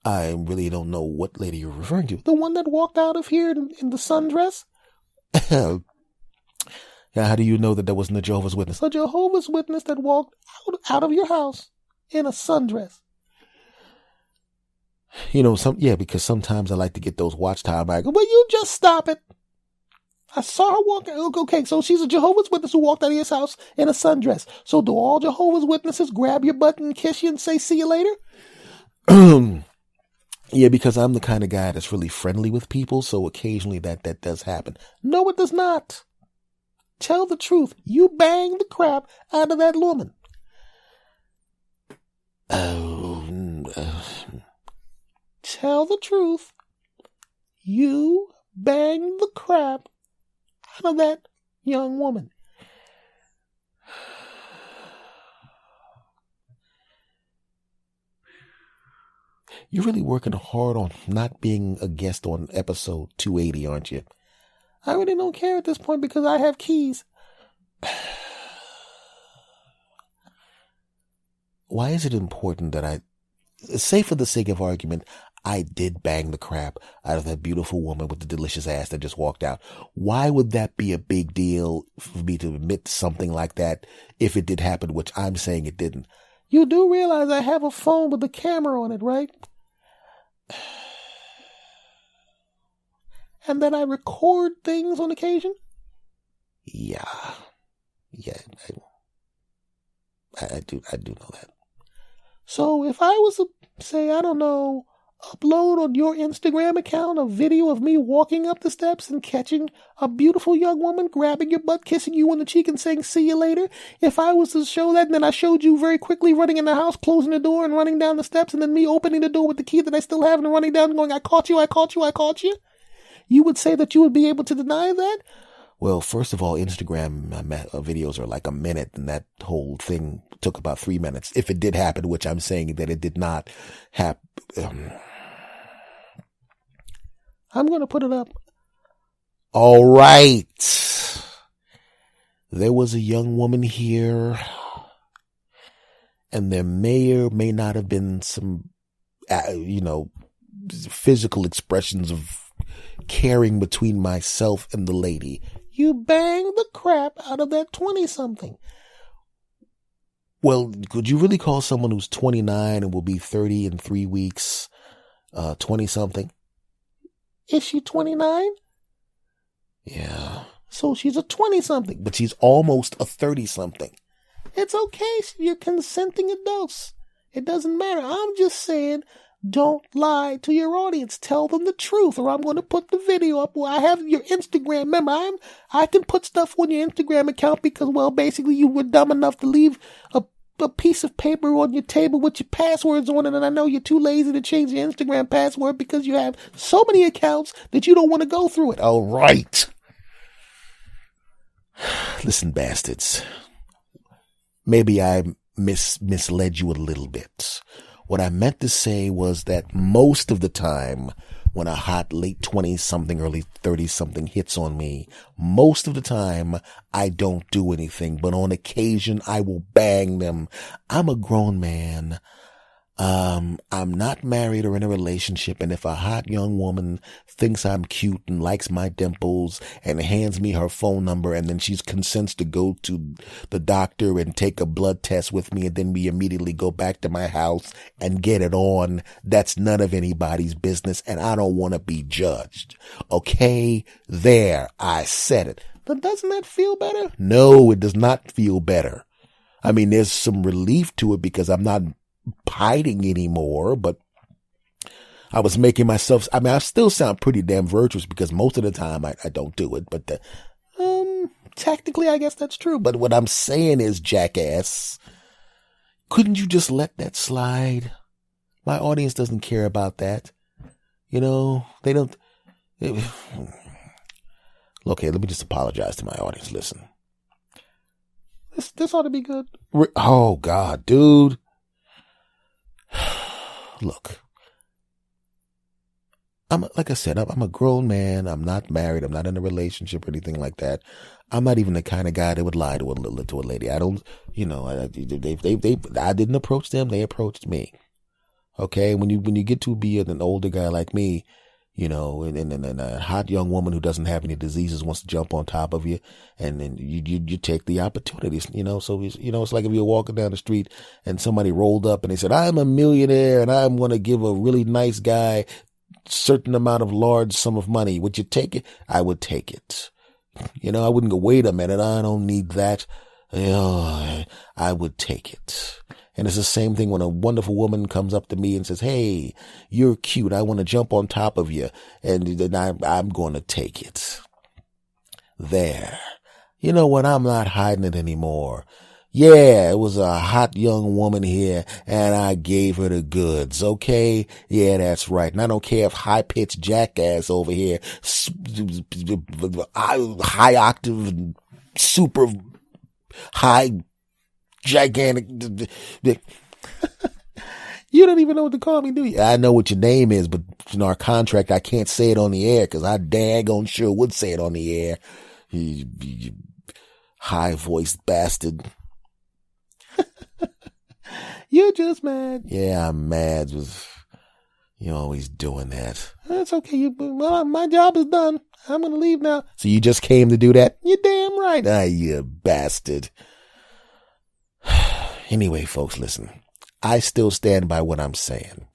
I really don't know what lady you're referring to. The one that walked out of here in the sundress? Yeah, how do you know that wasn't a Jehovah's Witness? A Jehovah's Witness that walked out of your house in a sundress. Because sometimes I like to get those watch time. I go, will you just stop it? I saw her walk. Okay, so she's a Jehovah's Witness who walked out of his house in a sundress. So do all Jehovah's Witnesses grab your butt and kiss you and say, see you later? Yeah, because I'm the kind of guy that's really friendly with people. So occasionally that does happen. No, it does not. Tell the truth. You banged the crap out of that woman. Tell the truth. You banged the crap out of that young woman. You're really working hard on not being a guest on episode 280, aren't you? I really don't care at this point because I have keys. Why is it important that say for the sake of argument, I did bang the crap out of that beautiful woman with the delicious ass that just walked out? Why would that be a big deal for me to admit something like that if it did happen, which I'm saying it didn't? You do realize I have a phone with a camera on it, right? And that I record things on occasion? Yeah, I do know that. So if I was to say, I don't know, upload on your Instagram account a video of me walking up the steps and catching a beautiful young woman, grabbing your butt, kissing you on the cheek and saying, see you later. If I was to show that and then I showed you very quickly running in the house, closing the door and running down the steps and then me opening the door with the key that I still have and running down and going, I caught you. You would say that you would be able to deny that? Well, first of all, Instagram videos are like a minute, and that whole thing took about 3 minutes. If it did happen, which I'm saying that it did not happen. I'm going to put it up. All right. There was a young woman here, and there may or may not have been some, physical expressions of caring between myself and the lady. You banged the crap out of that 20-something. Well, could you really call someone who's 29 and will be 30 in 3 weeks, 20-something? Is she 29? Yeah. So she's a 20-something, but she's almost a 30-something. It's okay. You're consenting adults. It doesn't matter. I'm just saying, don't lie to your audience. Tell them the truth, or I'm going to put the video up. Well, I have your Instagram. Remember, I can put stuff on your Instagram account because, well, basically you were dumb enough to leave a piece of paper on your table with your passwords on it, and I know you're too lazy to change your Instagram password because you have so many accounts that you don't want to go through it. All right. Listen, bastards. Maybe I misled you a little bit. What I meant to say was that most of the time when a hot late 20-something, early 30-something hits on me, most of the time I don't do anything, but on occasion I will bang them. I'm a grown man. I'm not married or in a relationship, and if a hot young woman thinks I'm cute and likes my dimples and hands me her phone number and then she consents to go to the doctor and take a blood test with me and then we immediately go back to my house and get it on, that's none of anybody's business and I don't want to be judged. Okay? There, I said it. But doesn't that feel better? No, it does not feel better. I mean, there's some relief to it because I'm not hiding anymore, but I was making myself, I still sound pretty damn virtuous because most of the time I don't do it, but technically I guess that's true. But what I'm saying is, jackass, couldn't you just let that slide? My audience doesn't care about that. They don't. Okay, let me just apologize to my audience. Listen, this ought to be good. Oh God, dude. Look, like I said, I'm a grown man. I'm not married. I'm not in a relationship or anything like that. I'm not even the kind of guy that would lie to a lady. I don't, I didn't approach them. They approached me. Okay. When you get to be an older guy like me, and a hot young woman who doesn't have any diseases wants to jump on top of you, and then you take the opportunities, so it's like if you're walking down the street and somebody rolled up and they said, I'm a millionaire and I'm going to give a really nice guy certain amount of large sum of money. Would you take it? I would take it. I wouldn't go, wait a minute, I don't need that. I would take it. And it's the same thing when a wonderful woman comes up to me and says, hey, you're cute. I want to jump on top of you. And then I'm going to take it. There. You know what? I'm not hiding it anymore. Yeah, it was a hot young woman here, and I gave her the goods, okay? Yeah, that's right. And I don't care if high-pitched jackass over here, high octave, super high, gigantic. You don't even know what to call me, do you? I know what your name is, but in our contract, I can't say it on the air, because I daggone sure would say it on the air. You high-voiced bastard. You're just mad. Yeah, I'm mad. You're always doing that. That's okay. Well, my job is done. I'm going to leave now. So you just came to do that? You're damn right. Ah, you bastard. Anyway, folks, listen. I still stand by what I'm saying.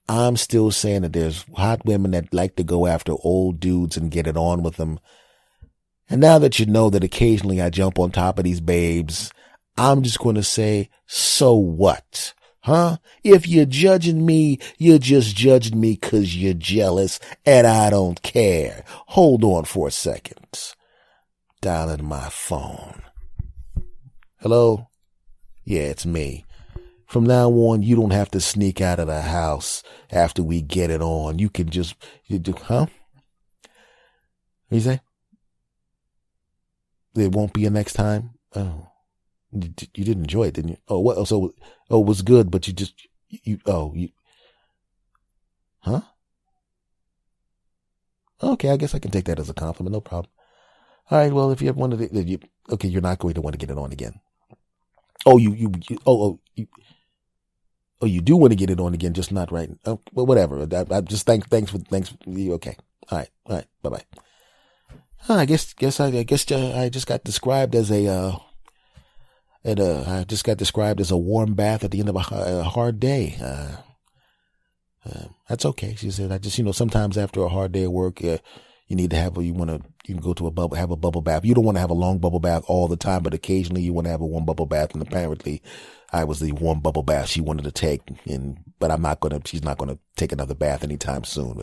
I'm still saying that there's hot women that like to go after old dudes and get it on with them. And now that you know that occasionally I jump on top of these babes, I'm just going to say, so what? Huh? If you're judging me, you're just judging me because you're jealous, and I don't care. Hold on for a second. Dialing my phone. Hello? Yeah, it's me. From now on, you don't have to sneak out of the house after we get it on. You can just, huh? What you say? There won't be a next time? Oh. You didn't enjoy it, didn't you? Oh, what? So, it was good, but huh? Okay, I guess I can take that as a compliment, no problem. All right, well, if you ever wanted to, okay, you're not going to want to get it on again. Oh, you you do want to get it on again, just not right. Oh, well, whatever. I just thanks for you. Okay. All right. Bye bye. I guess I just got described as I just got described as a warm bath at the end of a hard day. That's okay. She said, I just, sometimes after a hard day of work, you need to you can go to have a bubble bath. You don't want to have a long bubble bath all the time, but occasionally you want to have a warm bubble bath. And apparently I was the warm bubble bath she wanted to take. But she's not going to take another bath anytime soon.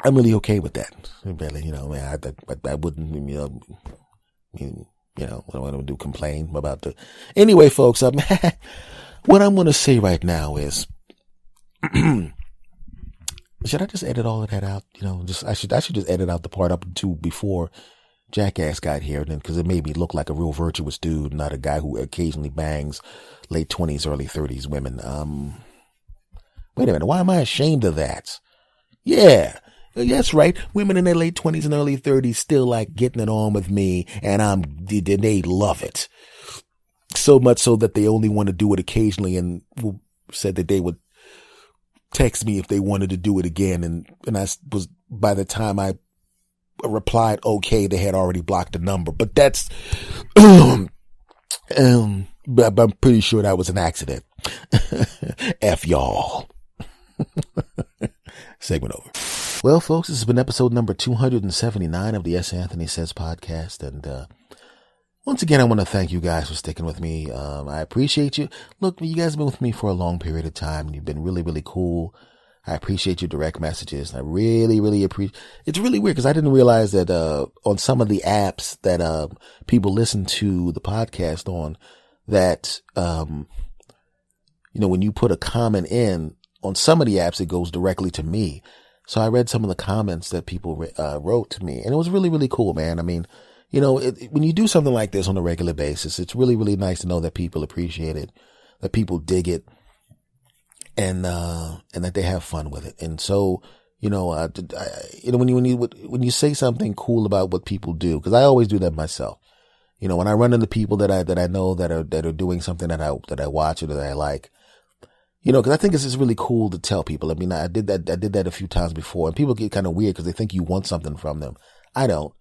I'm really okay with that. Really, I wouldn't, what do I want to do? Complain about Anyway, folks, what I'm going to say right now is, should I just edit all of that out? I should just edit out the part up to before Jackass got here, because it made me look like a real virtuous dude, not a guy who occasionally bangs late 20s, early 30s women. Wait a minute. Why am I ashamed of that? Yeah. That's right. Women in their late 20s and early 30s still like getting it on with me, and they love it. So much so that they only want to do it occasionally, and said that they would text me if they wanted to do it again. And I was, by the time I replied, okay, they had already blocked the number. But that's, I'm pretty sure that was an accident. F y'all. Segment over. Well, folks, this has been episode number 279 of the S. Anthony Says podcast. And once again, I want to thank you guys for sticking with me. I appreciate you. Look, you guys have been with me for a long period of time, and you've been really, really cool. I appreciate your direct messages. I really, really appreciate. It's really weird because I didn't realize that on some of the apps that people listen to the podcast on, that when you put a comment in on some of the apps, it goes directly to me. So I read some of the comments that people wrote to me, and it was really, really cool, man. I mean, when you do something like this on a regular basis, it's really, really nice to know that people appreciate it, that people dig it, and that they have fun with it. And so, when you say something cool about what people do, because I always do that myself. When I run into people that I know that are doing something that I watch or that I like, because I think it's just really cool to tell people. I mean, I did that a few times before, and people get kind of weird because they think you want something from them. I don't.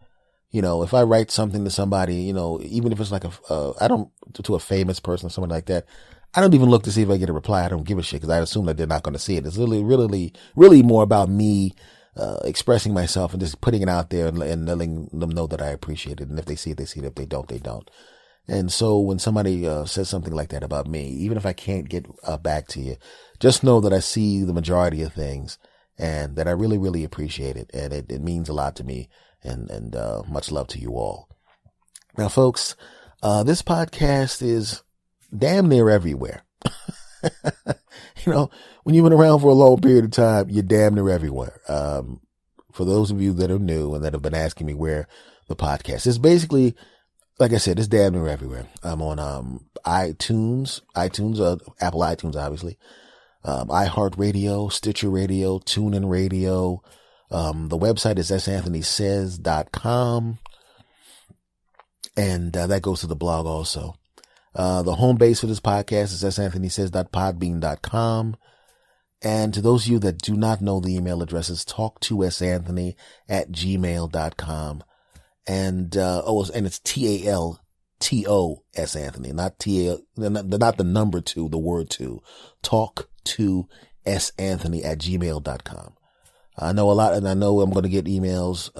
If I write something to somebody, even if it's like to a famous person or something like that, I don't even look to see if I get a reply. I don't give a shit because I assume that they're not going to see it. It's really, really, really more about me expressing myself and just putting it out there and letting them know that I appreciate it. And if they see it, they see it. If they don't, they don't. And so when somebody says something like that about me, even if I can't get back to you, just know that I see the majority of things and that I really, really appreciate it. And it means a lot to me. And much love to you all. Now, folks, this podcast is damn near everywhere. When you've been around for a long period of time, you're damn near everywhere. For those of you that are new and that have been asking me where the podcast is, basically, like I said, it's damn near everywhere. I'm on iTunes, Apple iTunes, obviously, iHeartRadio, Stitcher Radio, TuneIn Radio. The website is santhonysays.com, and that goes to the blog also. The home base for this podcast is santhonysays.podbean.com. And to those of you that do not know the email address, is talktosanthony@gmail.com. And it's TALTOS Anthony, not not the number 2, the word 2. talktosanthony@gmail.com. I know a lot, and I know I'm going to get emails.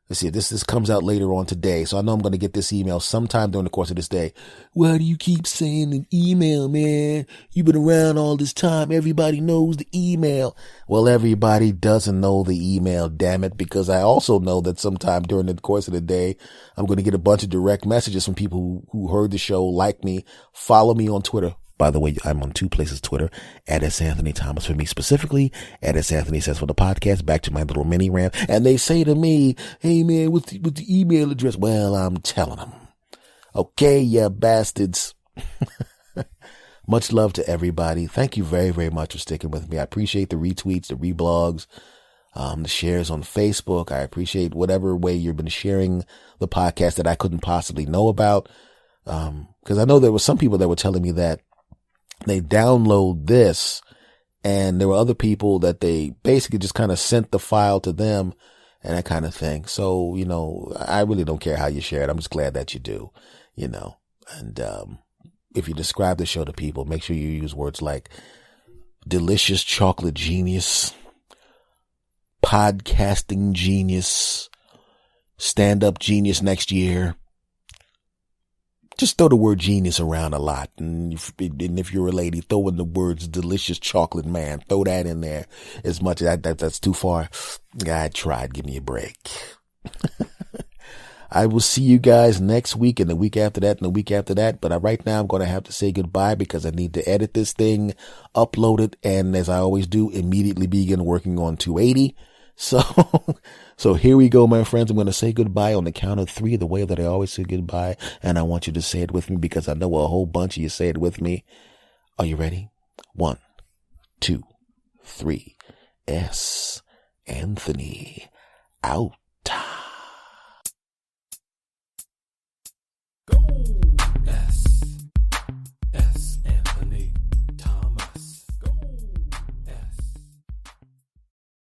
Let's see, this comes out later on today, so I know I'm going to get this email sometime during the course of this day. Why do you keep saying an email, man? You've been around all this time. Everybody knows the email. Well, everybody doesn't know the email, damn it, because I also know that sometime during the course of the day, I'm going to get a bunch of direct messages from people who heard the show, like me, follow me on Twitter. By the way, I'm on 2 places, Twitter, @SAnthonyThomas for me specifically, @SAnthonySays for the podcast, back to my little mini rant. And they say to me, hey man, what's the email address? Well, I'm telling them. Okay, you bastards. Much love to everybody. Thank you very, very much for sticking with me. I appreciate the retweets, the reblogs, the shares on Facebook. I appreciate whatever way you've been sharing the podcast that I couldn't possibly know about. Because I know there were some people that were telling me that they download this and there were other people that they basically just kind of sent the file to them and that kind of thing. So, I really don't care how you share it. I'm just glad that you do, and, if you describe the show to people, make sure you use words like delicious chocolate genius, podcasting genius, stand-up genius next year. Just throw the word genius around a lot. And if you're a lady, throw in the words delicious chocolate man. Throw that in there as much. That's too far. I tried. Give me a break. I will see you guys next week and the week after that and the week after that. But right now I'm going to have to say goodbye because I need to edit this thing, upload it, and as I always do, immediately begin working on 280. So here we go, my friends. I'm going to say goodbye on the count of 3, the way that I always say goodbye. And I want you to say it with me because I know a whole bunch of you say it with me. Are you ready? 1, 2, 3. S. Anthony out. Go.